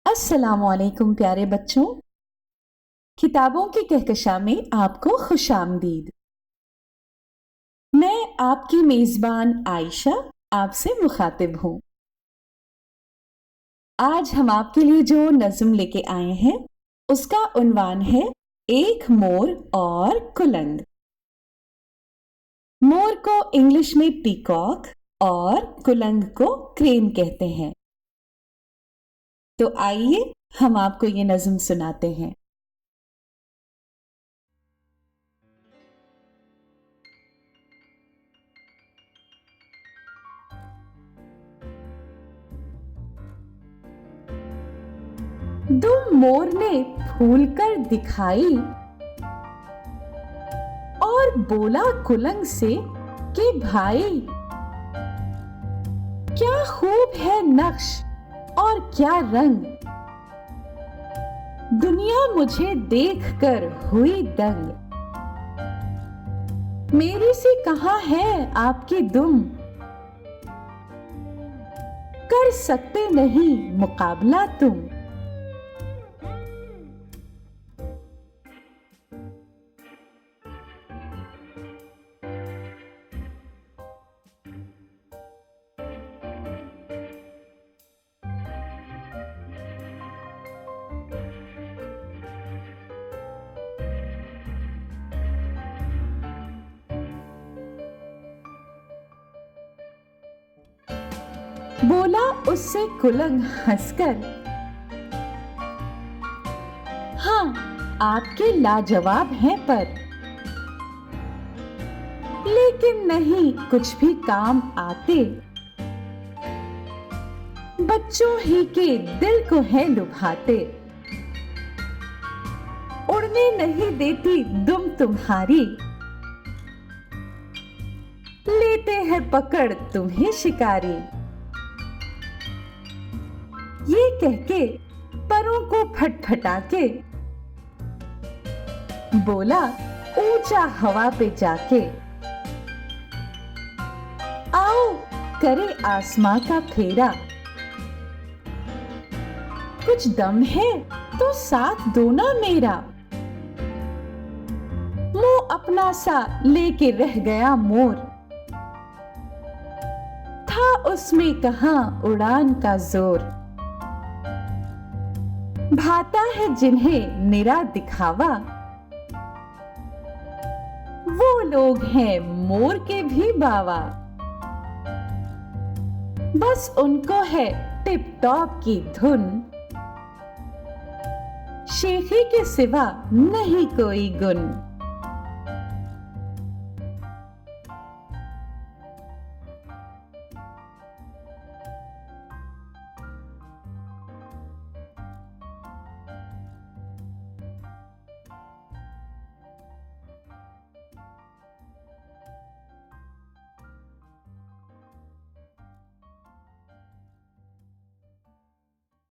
अस्सलामुअलैकुम प्यारे बच्चों। किताबों की कहकशा में आपको खुशामदीद। मैं आपकी मेजबान आयशा आपसे मुखातिब हूँ। आज हम आपके लिए जो नज़्म लेके आए हैं उसका उन्वान है एक मोर और कुलंग। मोर को इंग्लिश में पीकॉक और कुलंग को क्रेन कहते हैं। तो आइए हम आपको ये नज़्म सुनाते हैं। दुम मोर ने फूल कर दिखाई और बोला कुलंग से कि भाई क्या खूब है नक्श और क्या रंग, दुनिया मुझे देखकर हुई दंग। मेरी सी कहाँ है आपकी दुम, कर सकते नहीं मुकाबला तुम। बोला उससे कुलंग हंसकर, हाँ आपके लाजवाब हैं पर, लेकिन नहीं कुछ भी काम आते, बच्चों ही के दिल को है लुभाते। उड़ने नहीं देती दुम तुम्हारी, लेते हैं पकड़ तुम्हें शिकारी। ये कह के परों को फटफटा के बोला ऊंचा हवा पे जाके, आओ करे आसमां का फेरा, कुछ दम है तो साथ दो ना मेरा। मुंह अपना सा लेके रह गया मोर, था उसमें कहां उड़ान का जोर। भाता है जिन्हें निरा दिखावा, वो लोग हैं मोर के भी बावा। बस उनको है टिप टॉप की धुन, शेखी के सिवा नहीं कोई गुन।